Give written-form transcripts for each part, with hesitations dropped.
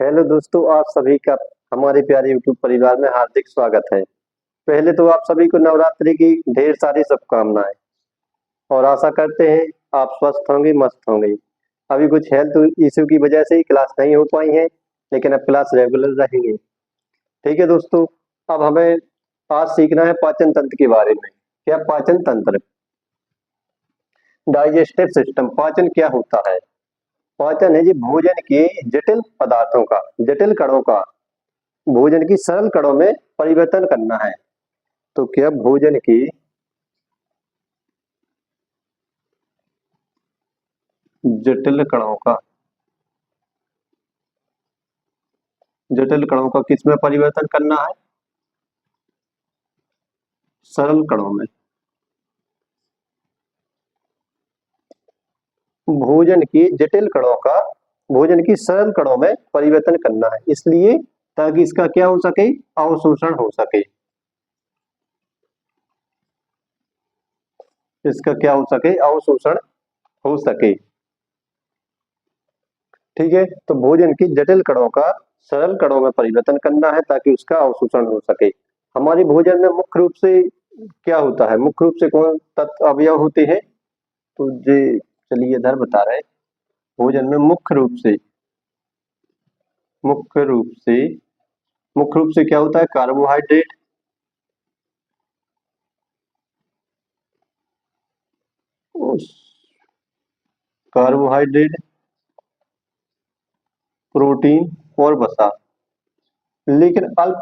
Hello दोस्तों, आप सभी का हमारे प्यारे यूट्यूब परिवार में हार्दिक स्वागत है। पहले तो आप सभी को नवरात्रि की ढेर सारी शुभकामनाएं और आशा करते हैं आप स्वस्थ होंगे, मस्त होंगे। अभी कुछ हेल्थ इश्यू की वजह से ही क्लास नहीं हो पाई है, लेकिन अब क्लास रेगुलर रहेंगे। ठीक है दोस्तों, अब हमें आज सीखना है पाचन तंत्र के बारे में। क्या पाचन तंत्र, डाइजेस्टिव सिस्टम, पाचन क्या होता है? पाचन है जी भोजन के जटिल पदार्थों का, जटिल कणों का भोजन की सरल कणों में परिवर्तन करना है। तो क्या भोजन की जटिल कणों का, जटिल कणों का किस में परिवर्तन करना है? सरल कणों में। भोजन की जटिल कणों का भोजन की सरल कणों में परिवर्तन करना है, इसलिए ताकि इसका क्या हो सके, अवशोषण हो सके। इसका क्या हो सके, अवशोषण हो सके। ठीक है, तो भोजन की जटिल कणों का सरल कणों में परिवर्तन करना है ताकि उसका अवशोषण हो सके। हमारे भोजन में मुख्य रूप से क्या होता है, मुख्य रूप से कौन तत्व अवयव होते हैं? तो जी चलिए इधर बता रहे हैं। भोजन में मुख्य रूप से मुख्य रूप से क्या होता है? कार्बोहाइड्रेट, कार्बोहाइड्रेट, प्रोटीन और वसा। लेकिन अल्प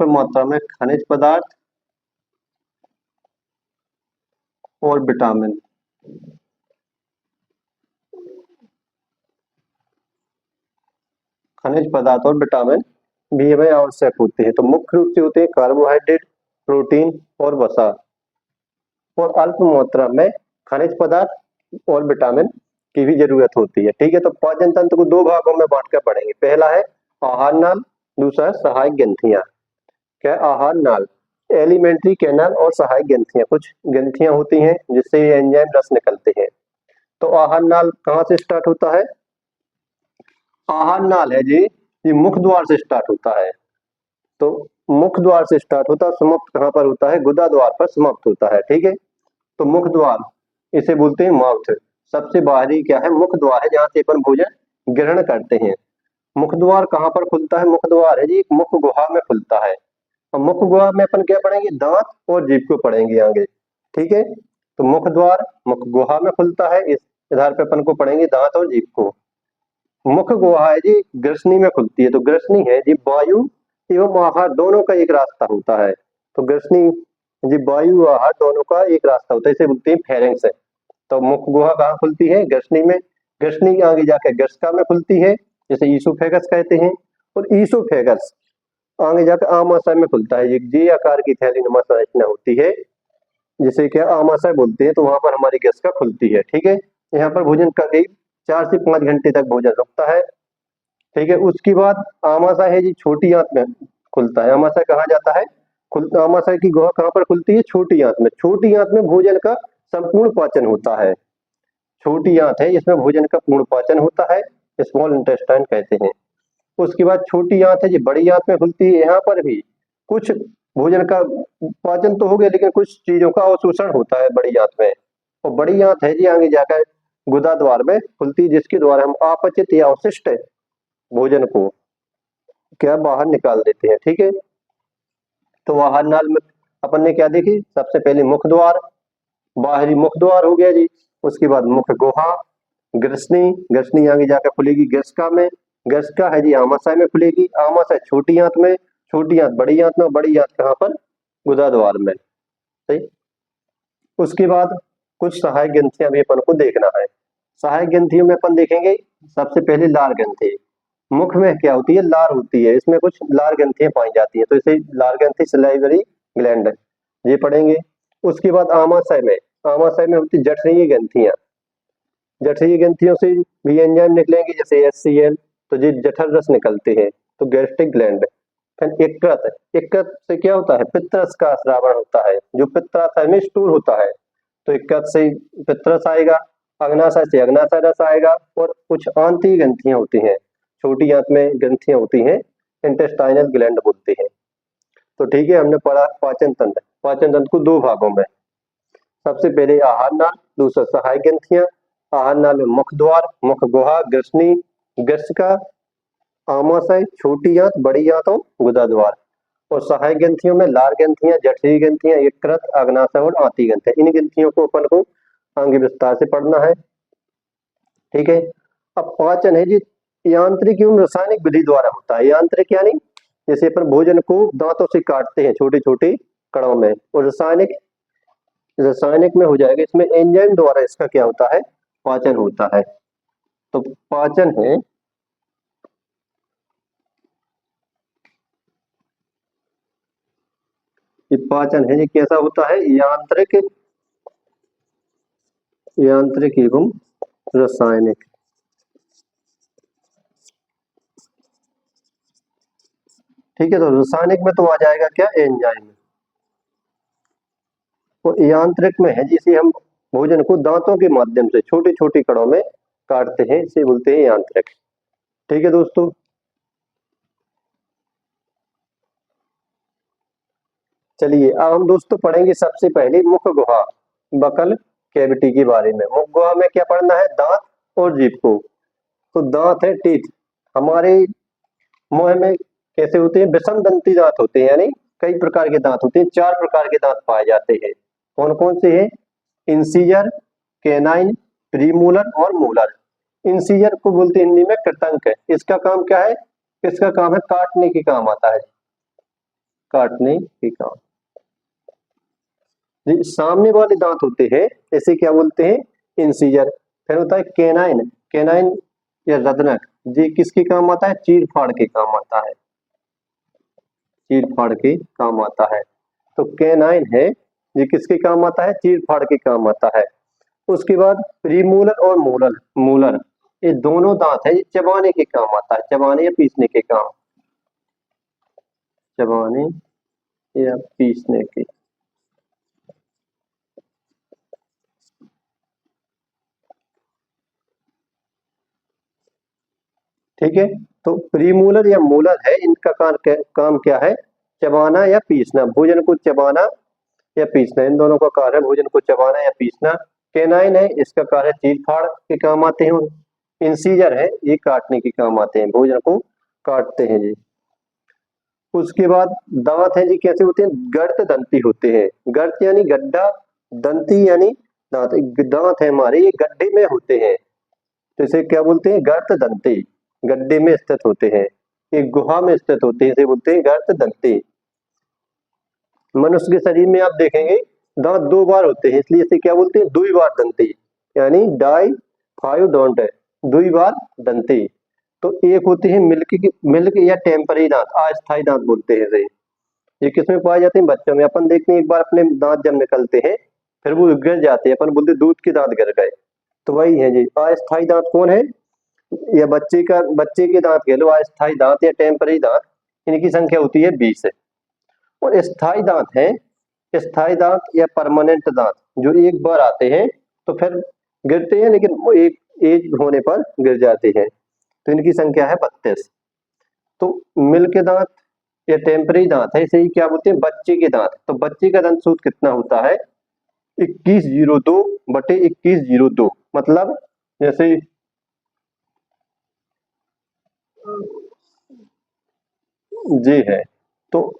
मात्रा में खनिज पदार्थ और विटामिन, खनिज पदार्थ और विटामिन भी हमें आवश्यक होते हैं। तो मुख्य रूप से होते हैं कार्बोहाइड्रेट, प्रोटीन और वसा, और अल्प मात्रा में खनिज पदार्थ और विटामिन की भी जरूरत होती है। ठीक है, तो पाचन तंत्र को दो भागों में बांट कर पढ़ेंगे। पहला है आहार नाल, दूसरा है सहायक ग्रंथियां। क्या? आहार नाल, एलिमेंट्री कैनाल और सहायक ग्रंथियां, कुछ ग्रंथियां होती हैं जिससे ये एंजाइम रस निकलते हैं। तो आहार नाल कहाँ से स्टार्ट होता है? आहार नाल है जी, ये मुख द्वार से स्टार्ट होता है। तो मुख द्वार से स्टार्ट होता है, समाप्त कहाँ पर होता है? गुदा द्वार पर समाप्त होता है। ठीक है, तो मुख द्वार इसे बोलते हैं माउथ। सबसे बाहरी क्या है? मुख द्वार है, जहाँ से अपन भोजन ग्रहण करते हैं। मुख द्वार कहाँ पर खुलता है? मुख द्वार है जी मुख गुहा में खुलता है। और मुख गुहा में अपन क्या पढ़ेंगे? दांत और जीभ को पढ़ेंगे आगे। ठीक है, तो मुख द्वार मुख गुहा में खुलता है, इस आधार पे अपन को पढ़ेंगे दांत और जीभ को। मुख गुहा है जी ग्रसनी में खुलती है। तो ग्रसनी है जी वायु एवं आहार दोनों का एक रास्ता होता है। तो ग्रसनी जी वायु आहार दोनों का एक रास्ता होता है, इसे बोलते हैं फेरेंक्स है। तो मुख गुहा कहाँ खुलती है? ग्रसनी में। ग्रसनी के आगे जाकर ग्रसिका में खुलती है, जिसे ईसोफेगस कहते हैं। और ईसोफेगस आगे जाकर आमाशय में खुलता है। एक जी आकार की थैलीनुमा संरचना होती है, जिसे क्या आमाशय बोलते हैं। तो वहां पर हमारी ग्रसिका खुलती है। ठीक है, यहाँ पर भोजन करीब 4 से 5 घंटे तक भोजन रुकता है। ठीक है, उसके बाद आमाशय है जी छोटी आंत में खुलता है। आमाशय कहाँ जाता है? आमाशय की गुहा कहाँ पर खुलती है? छोटी आंत में। छोटी आंत में भोजन का संपूर्ण पाचन होता है। छोटी आंत है, इसमें भोजन का पूर्ण पाचन होता है, स्मॉल इंटेस्टाइन कहते हैं। उसके बाद छोटी आंत है जी बड़ी आंत में खुलती है। यहाँ पर भी कुछ भोजन का पाचन तो हो गया, लेकिन कुछ चीजों का अवशोषण होता है बड़ी आंत में। और बड़ी आंत है जी आगे जाकर गुदा द्वार में खुलती है, जिसके द्वारा हम अपचित या अवशिष्ट भोजन को क्या बाहर निकाल देते हैं। ठीक है, तो आहार नाल में अपन ने क्या देखी? सबसे पहले मुख द्वार, बाहरी मुख द्वार हो गया जी। उसके बाद मुख गुहा, ग्रसनी, ग्रसनी आगे जाकर खुलेगी ग्रसिका में। ग्रसिका है जी आमाशय में खुलेगी। आमाशय छोटी आंत में, छोटी आंत बड़ी आंत में, बड़ी आंत कहाँ पर? गुदा द्वार में। सही। उसके बाद कुछ सहायक ग्रंथियां भी अपन को देखना है। सहायक ग्रंथियों में अपन देखेंगे सबसे पहले लार ग्रंथि। मुख में क्या होती है? लार होती है, इसमें कुछ लार ग्रंथियां पाई जाती है, तो इसे लार ग्रंथि सलाइवरी ग्लैंड ये पढ़ेंगे। उसके बाद आमाशय में होती जठरीय ग्रंथियां। जठरीय ग्रंथियों से भी एंजाइम निकलेंगे, जैसे HCl, तो ये जठर रस निकलते हैं, तो गैस्ट्रिक ग्लैंड। फिर यकृत, यकृत से क्या होता है? पित्तरस का स्रावण होता है, जो पित्ताशय में स्टोर होता है, तो यकृत से पित्तरस आएगा। अग्नाशय से अग्नाशय रस आएगा, और कुछ आंतरिक ग्रंथियां होती हैं, छोटी आंत में ग्रंथियां होती हैं, इंटेस्टाइनल ग्लैंड बोलते हैं। तो ठीक है, हमने पढ़ा पाचन तंत्र। पाचन तंत्र को दो भागों में, सबसे पहले आहार नाल, दूसरा सहायक ग्रंथियां। आहार नाल में मुख द्वार, मुख गुहा, ग्रसनी, ग्रसिका, आमाशय, छोटी आंत, बड़ी आंत और गुदा द्वार। और सहायक ग्रंथियों में लार ग्रंथियां, जठरी ग्रंथियां, यकृत, अग्नाशय और आंती ग्रंथियां। इन ग्रंथियों को अपन को आगे विस्तार से पढ़ना है। ठीक है, अब पाचन है जी यांत्रिक एवं रासायनिक विधि द्वारा होता है। यांत्रिक यानी जैसे अपन भोजन को दांतों से काटते हैं छोटे छोटे कणों में, और रासायनिक, रासायनिक में हो जाएगा इसमें एंजाइम द्वारा इसका क्या होता है, पाचन होता है। तो पाचन है, ये पाचन है ये कैसा होता है, यांत्रिक, यांत्रिक एवं रासायनिक। ठीक है, तो रासायनिक में तो आ जाएगा क्या, एंजाइम। और यांत्रिक में है जिसे हम भोजन को दांतों के माध्यम से छोटे छोटे कणों में काटते हैं, इसे बोलते हैं यांत्रिक। ठीक है दोस्तों, चलिए अब हम दोस्तों पढ़ेंगे सबसे पहले मुख गुहा, बकल कैविटी के बारे में। मुख गुहा में क्या पढ़ना है, दांत और जीभ को। तो दांत है, टीथ, हमारे मुंह में कैसे होते हैं, विषम दंती दांत होते हैं, यानी कई प्रकार के दांत होते हैं, 4 प्रकार के दांत पाए जाते हैं। कौन कौन से हैं, इंसीजर, कैनाइन, प्रीमोलर और मोलर। इंसीजर को बोलते हैं हिंदी में कृतंक है। इसका काम क्या है, इसका काम है काटने के काम आता है, काटने के काम। जी, सामने वाले दांत होते हैं इसे क्या बोलते हैं, इंसीजर। फिर होता है कैनाइन, कैनाइन या रदनक, ये किसके काम आता है, चीर फाड़ के काम आता है, चीर फाड़ के काम आता है। तो कैनाइन है, ये किसके काम आता है, चीर फाड़ के काम आता है। उसके बाद प्रीमोलर और मोलर, मोलर, ये दोनों दांत है, ये चबाने के काम आता है, चबाने या पीसने के काम, चबाने या पीसने के। ठीक है, तो प्रीमोलर या मोलर है, इनका काम क्या है, चबाना या पीसना, भोजन को चबाना या पीसना, इन दोनों का कार्य है भोजन को चबाना या पीसना। कैनाइन है, इसका कार्य चीर फाड़ के काम आते हैं। इंसीजर है, ये काटने के काम आते हैं, भोजन को काटते हैं जी। उसके बाद दांत है जी, कैसे होते हैं, गर्त दंती होते हैं। गर्त यानी गड्ढा, दंती यानी दांत। दांत है हमारे, ये गड्ढे में होते हैं, तो इसे क्या बोलते हैं, गर्त दंती, गड्ढे में स्थित होते हैं, एक गुहा में स्थित होते हैं, इसे बोलते हैं गर्त दंती। मनुष्य के शरीर में आप देखेंगे दांत 2 बार होते हैं, इसलिए इसे क्या बोलते हैं, द्विबार दंती, यानी डाई फाइव डोंट है, द्विबार दंती। तो एक होते हैं मिल्क या टेम्पररी दांत, अस्थायी दांत बोलते हैं इसे। ये किसमें पाए जाते हैं, बच्चों में। अपन देखते हैं एक बार अपने दांत जब निकलते हैं फिर वो गिर जाते हैं, अपन बोलते हैं दूध के दांत गिर गए, तो वही है जी अस्थायी दांत। कौन है, या बच्चे के दांत कह लो, अस्थायी दांत या टेम्पररी दांत, इनकी संख्या होती है 20 है। और स्थायी दांत है, स्थायी दांत या परमानेंट दांत, जो एक बार आते हैं तो फिर गिरते हैं, लेकिन वो एक एज होने पर गिर जाते हैं, तो इनकी संख्या है 32। तो मिल के दांत या टेम्पररी दांत है, इसे ही क्या बोलते हैं, बच्चे के दांत। तो बच्चे का दंत सूत्र कितना होता है, 2102/2102, मतलब जैसे जे है, तो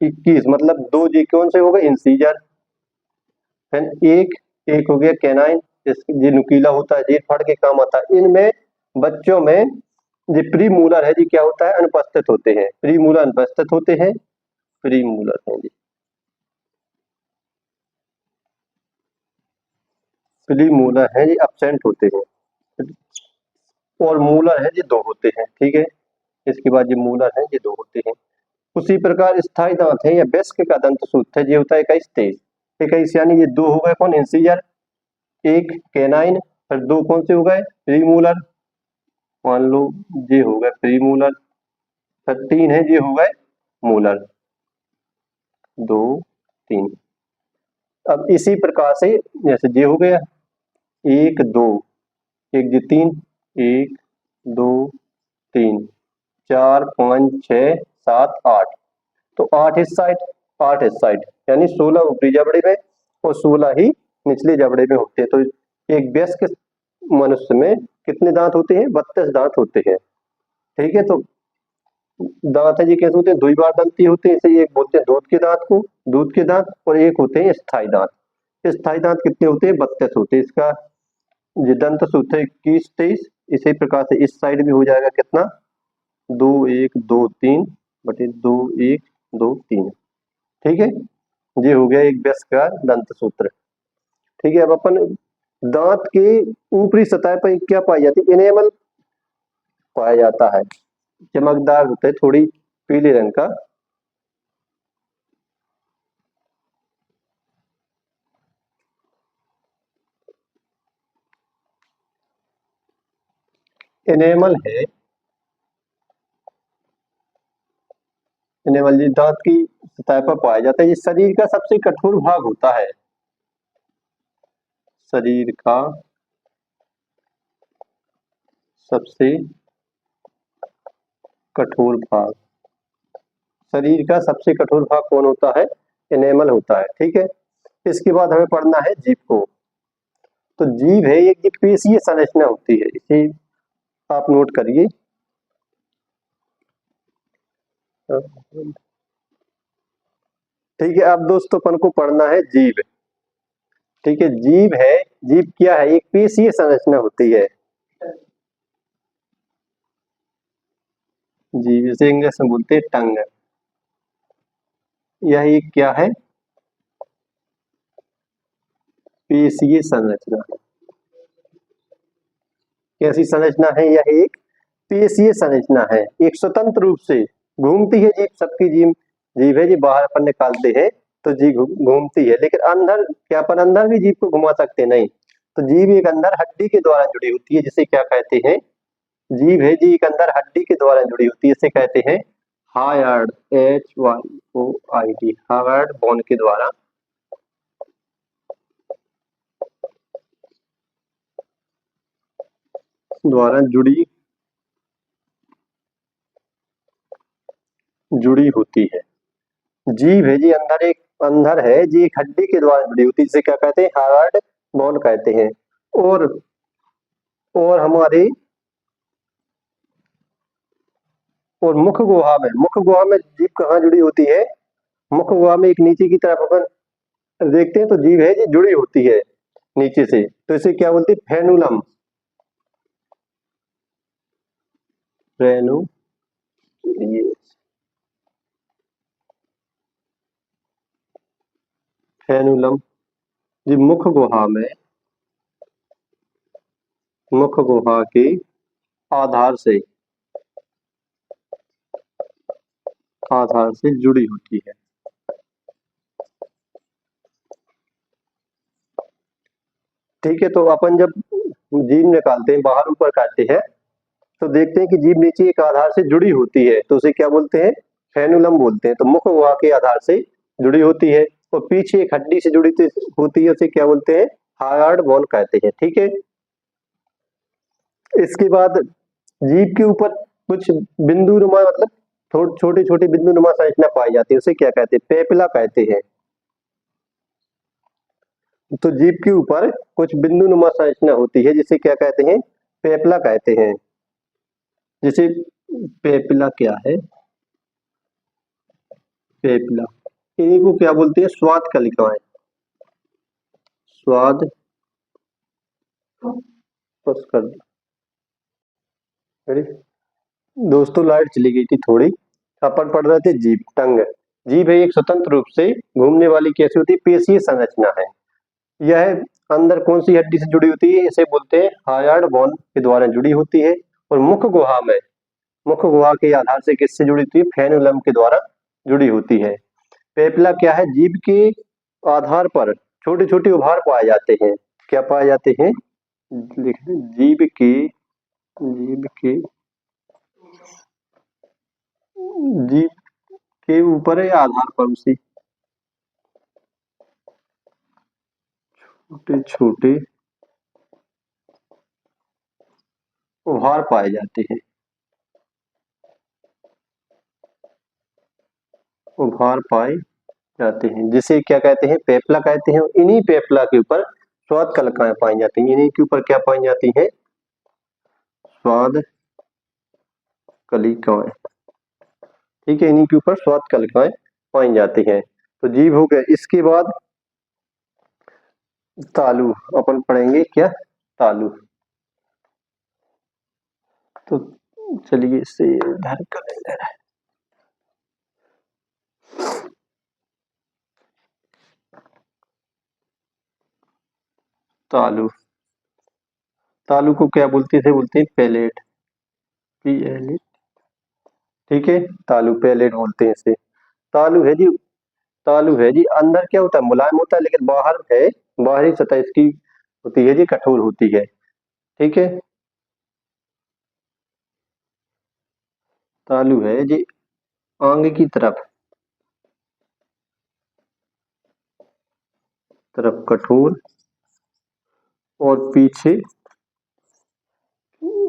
21 मतलब 2 जी कौन से हो गए, इंसीजर। फिर एक हो गया कैनाइन, ये नुकीला होता है, जेल फाड़ के काम आता है। इनमें बच्चों में ये प्री मूलर है जी, क्या होता है, अनुपस्थित होते हैं, प्री मूलर अनुपस्थित होते हैं, प्री मूलर है जी, प्री मूलर है जी, absent होते हैं। और मूलर है जी 2 होते हैं, ठीक है। इसके बाद ये मूलर है ये 2 होते हैं। उसी प्रकार स्थायी दांत है या बेस्क का दंत सूत्र है, ये होता है 21-23। 21 यानी ये 2 हो गए कौन, इंसीजर, एक कैनाइन, फिर 2 कौन से हो गए, प्रीमूलर, मान लो ये हो गए प्रीमूलर, फिर 3 है ये हो गए मूलर, 2 3। अब इसी प्रकार से जैसे ये हो गया, एक दो, एक जी तीन, एक दो तीन, चार पाँच छः सात आठ। तो 8 इस साइड, 8 इस साइड, यानी 16 ऊपरी जबड़े में और 16 ही निचले जबड़े में होते हैं। तो एक वयस्क मनुष्य में कितने दांत होते हैं? 32 दांत होते हैं। ठीक है, तो दांत है जी कैसे होते हैं? द्विबार दंती होते हैं। इसे एक बोलते हैं दूध के दांत को, दूध के दांत, और एक होते हैं स्थायी दांत। स्थायी दांत कितने होते हैं? 32 होते हैं। इसका ये दंत सूत्र 21 23। इसी प्रकार से इस साइड भी हो जाएगा कितना? 2 1 2 3 बटे 2 1 2 3। ठीक है, ये हो गया एक वयस्क का दंत सूत्र। ठीक है, अब अपन दांत के ऊपरी सतह पर क्या पाई जाती है? इनेमल पाया जाता है, चमकदार होते हैं, थोड़ी पीले रंग का। इनेमल है, इनेमल जी दांत की सतह पर पाया जाता है। ये शरीर का सबसे कठोर भाग होता है, शरीर का सबसे कठोर भाग। शरीर का सबसे कठोर भाग कौन होता है? इनेमल होता है। ठीक है, इसके बाद हमें पढ़ना है जीभ को। तो जीभ है एक पेशीय संरचना होती है, इसे आप नोट करिए। ठीक है, अब दोस्तों अपन को पढ़ना है जीभ। ठीक है, जीभ है, जीभ क्या है? एक पेशीय संरचना होती है। जीभ इसे इंग्लिश में बोलते हैं टंग। यह एक क्या है? पेशीय संरचना। कैसी संरचना है? यह एक पेशीय संरचना है, एक स्वतंत्र रूप से घूमती है जीभ। सबकी जीभ जीभ है जी, बाहर अपन निकालते हैं तो जीभ घूमती है, लेकिन अंदर क्या अपन अंदर भी जीभ को घुमा सकते? नहीं। तो जीभ एक अंदर हड्डी के द्वारा जुड़ी होती है, जिसे क्या कहते हैं? जीभ है जी एक अंदर हड्डी के द्वारा जुड़ी होती है, इसे कहते हैं हायर्ड, HYOID, हायर्ड बोन के द्वारा द्वारा जुड़ी जुड़ी होती है। जीभ है जी अंदर है जी एक हड्डी के द्वारा जुड़ी होती है, जिसे क्या कहते हैं? हार्ड बोन कहते हैं। और हमारे और मुख गुहा में जीभ कहाँ जुड़ी होती है? मुख गुहा में एक नीचे की तरफ अपन देखते हैं तो जीभ है जी जुड़ी होती है नीचे से, तो इसे क्या बोलते हैं? फेनुलम। फेनु फेनुलम जी मुख गुहा के आधार से जुड़ी होती है। ठीक है, तो अपन जब जीभ निकालते हैं, बाहर ऊपर काटते हैं, तो देखते हैं कि जीभ नीचे एक आधार से जुड़ी होती है, तो उसे क्या बोलते हैं? फेनुलम बोलते हैं। तो मुख गुहा के आधार से जुड़ी होती है और पीछे एक हड्डी से जुड़ी होती है, उसे क्या बोलते हैं? हार्ड बोन कहते हैं। ठीक है, इसके बाद जीभ के ऊपर कुछ बिंदु नुमा, मतलब छोटे छोटे बिंदु नुमा संरचना पाई जाती है, उसे क्या कहते हैं? पेपिला कहते हैं। तो जीभ के ऊपर कुछ बिंदु नुमा संरचना होती है, जिसे क्या कहते हैं? पेपला कहते हैं। जिसे पेपिला क्या है? पेपिला, इन्हीं को क्या बोलते हैं? स्वाद कलिकाएं। स्वाद बस कर दो। Ready? दोस्तों लाइट चली गई थी थोड़ी। अपन पढ़ रहे थे जीभ, टंग। जीभ है एक स्वतंत्र रूप से घूमने वाली कैसी होती है? पेशीय संरचना है। यह अंदर कौन सी हड्डी से जुड़ी होती है? इसे बोलते हैं हायर्ड बोन के द्वारा जुड़ी होती है। और मुख गुहा के आधार से किससे जुड़ी होती है? फेनुलम के द्वारा जुड़ी होती है। पेपला क्या है? जीभ के आधार पर छोटे छोटे उभार पाए जाते हैं। क्या पाए जाते हैं? लिख दें, जीभ के जीभ के ऊपर या आधार पर उसी छोटे छोटे उभार पाए जाते हैं। उभार पाए जाते हैं जिसे क्या कहते हैं, पेपला कहते हैं। इन्हीं पेपला के ऊपर स्वाद कलिकाएं पाई जाती हैं। इन्हीं के ऊपर क्या पाई जाती हैं, स्वाद कलिकाएं। ठीक है, इन्हीं के ऊपर स्वाद कलिकाएं पाई जाती हैं। तो जीभ हो गया। इसके बाद तालु अपन पढ़ेंगे क्या, तालु। तो चलिए इसे इधर कर लेते हैं। तालु, तालु को क्या बोलते थे, बोलते हैं पैलेट, पीएलए। ठीक है, तालु पैलेट बोलते हैं इसे। तालु है जी, तालु है जी, अंदर क्या होता है, मुलायम होता है, लेकिन बाहर है, बाहरी सतह इसकी होती है जी, कठोर होती है। ठीक है, तालु है जी आगे की तरफ कठोर, और पीछे,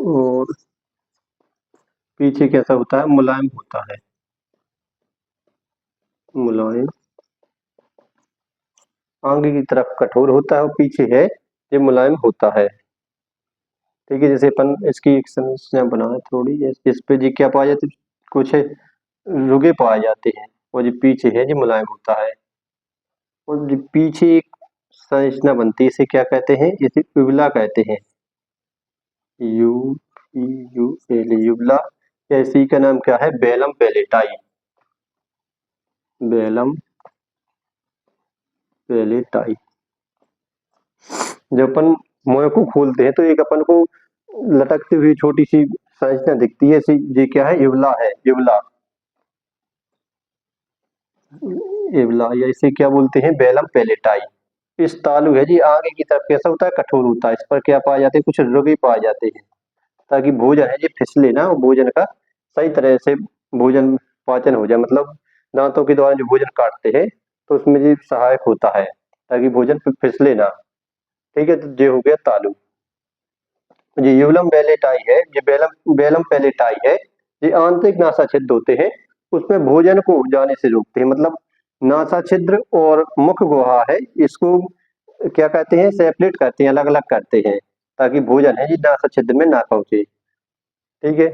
और पीछे कैसा होता है, मुलायम होता है, मुलायम। आगे की तरफ कठोर होता है और पीछे है ये मुलायम होता है। ठीक है, जैसे अपन इसकी एक संरचना बनाए थोड़ी, इस पे जी क्या पाया जाते, कुछ रुगे पाए जाते हैं, और जो पीछे है जो मुलायम होता है। और जो पीछे एक संरचना बनती है इसे क्या कहते हैं, इसे युवला कहते हैं। U U L uvula. या इसी का नाम क्या है, बेलम पेलेटाई। बेलम पेलेटाई। जब अपन मुंह को खोलते हैं तो एक अपन को लटकती हुई छोटी सी संरचना दिखती है, ये क्या है, युवला है, युवला। युवला या इसे क्या बोलते हैं, बेलम पेलेटाई। इस तालु है जी आगे की तरफ कैसा होता है, कठोर होता है। इस पर क्या पाए जाते हैं, कुछ रुगे पाए जाते हैं, ताकि भोजन है जी फिसले ना, और भोजन का सही तरह से भोजन पाचन हो जाए। मतलब दांतों के द्वारा जो भोजन काटते हैं तो उसमें जी सहायक होता है, ताकि भोजन फिसले ना। ठीक है, तो ये हो गया तालु। ये यूलम बेलेटाई है, ये बेलम बेलम पेलेटाई है। ये आंतरिक नासा छिद्र होते हैं, उसमें भोजन को जाने से रोकते हैं। मतलब नासा छिद्र और मुख गुहा है, इसको क्या कहते हैं, सेपरेट करते हैं, अलग अलग करते हैं, ताकि भोजन है ये नासा छिद्र में ना पहुंचे। ठीक है,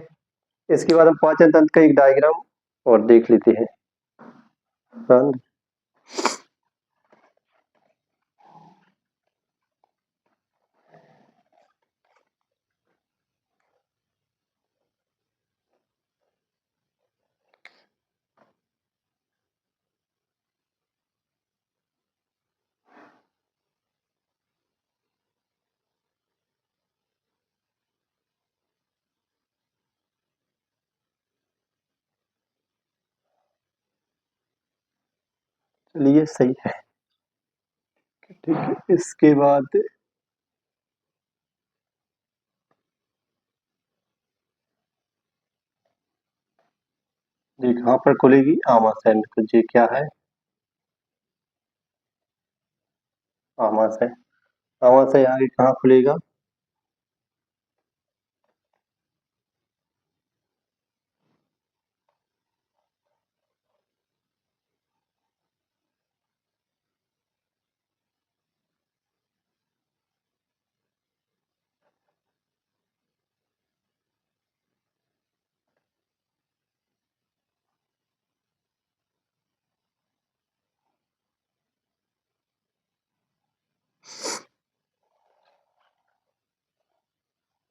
इसके बाद हम पाचन तंत्र का एक डायग्राम और देख लेते हैं। हाँ, चलिए सही है। ठीक है, इसके बाद ये कहाँ पर खुलेगी, आमाशय में। तो ये क्या है, आमाशय। आमाशय आगे कहाँ खुलेगा,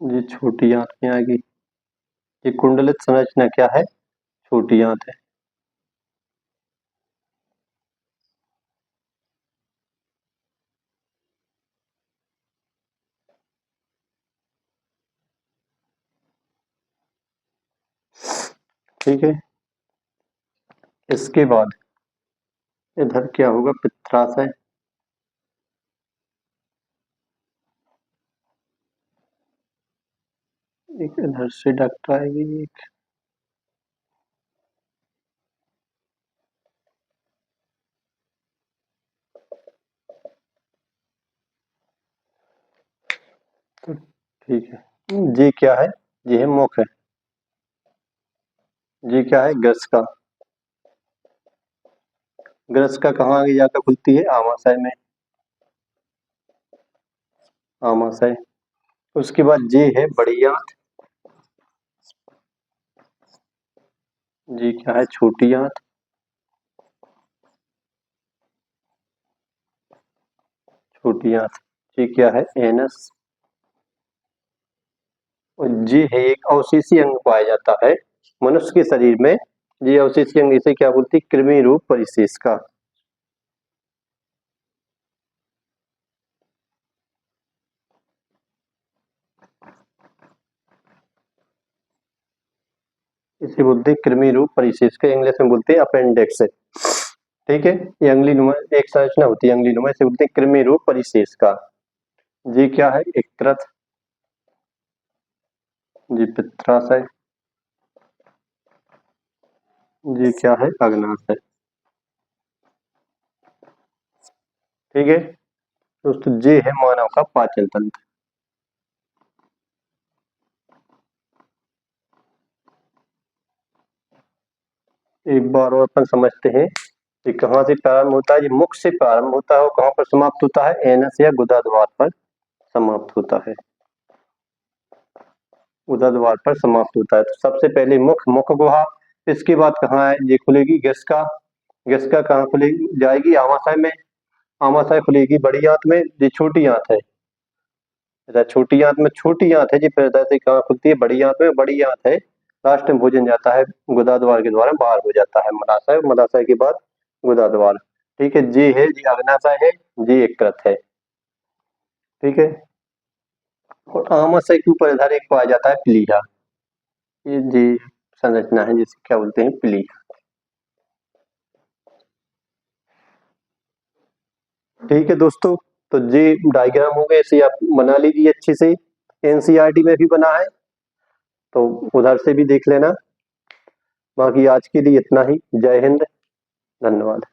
ये छोटी आंत में आएगी। ये कुंडलित संरचना क्या है, छोटी आंत है। ठीक है, इसके बाद इधर क्या होगा, पित्राशय। एक इधर से डक्ट आएगी एक। तो ठीक है, ये क्या है, ये है मुख है। जी क्या है? ग्रस्का। ग्रस्का कहाँ आगे जाकर खुलती है? आमाशय में। आमाशय। उसके बाद जी है बड़ी आंत। जी क्या है? छोटी आंत। छोटी आंत। जी क्या है? एनस। और जी है एक अवशेषी अंग पाया जाता है मनुष्य के शरीर में। जी अवशेषी अंग इसे क्या बोलती है? कृमि रूप परिशेष का। इसे बोलते हैं कृमि रूप परिशेष का, इंग्लिश में बोलते हैं अपेंडिक्स। ठीक है, ये अंगुली नुमा एक संरचना होती है अंगुली नुमा, इसे बोलते हैं कृमि रूप परिशेष का। जी क्या है? यकृत। जी पित्राशय। जी क्या है? अग्नाशय। ठीक है दोस्तों, जी है मानव का पाचन तंत्र। एक बार और अपन समझते हैं ये कहाँ से प्रारंभ होता है। ये मुख से प्रारंभ होता है और कहाँ पर समाप्त होता है? एनस या गुदा द्वार पर समाप्त होता है। गुदा द्वार पर समाप्त होता है। तो सबसे पहले मुख, मुख गुहा। इसके बाद कहाँ है ये खुलेगी? गस्का। गस्का कहाँ खुलेगी? जाएगी आमाशय में। आमाशय खुलेगी बड़ी आंत में। ये छोटी आंत है। अच्छा, छोटी आंत में छोटी आंत है जी, फिर से कहाँ खुलती है? बड़ी आंत में। बड़ी आंत है। लास्ट में भोजन जाता है गुदा द्वार के द्वारा बाहर हो जाता है मलाशय, मलाशय के बाद गुदा द्वार। ठीक है, जी है जी अग्नाशय है। जी यकृत है। ठीक है, और आमाशय के ऊपर इधर एक पाया जाता है प्लीहा। ये जी संरचना है जिसे क्या बोलते हैं? प्लीहा। ठीक है दोस्तों, तो जी डायग्राम हो गए, इसे आप बना लीजिए अच्छे से। एनसीईआरटी में भी बना है तो उधर से भी देख लेना। बाकी आज के लिए इतना ही। जय हिंद, धन्यवाद।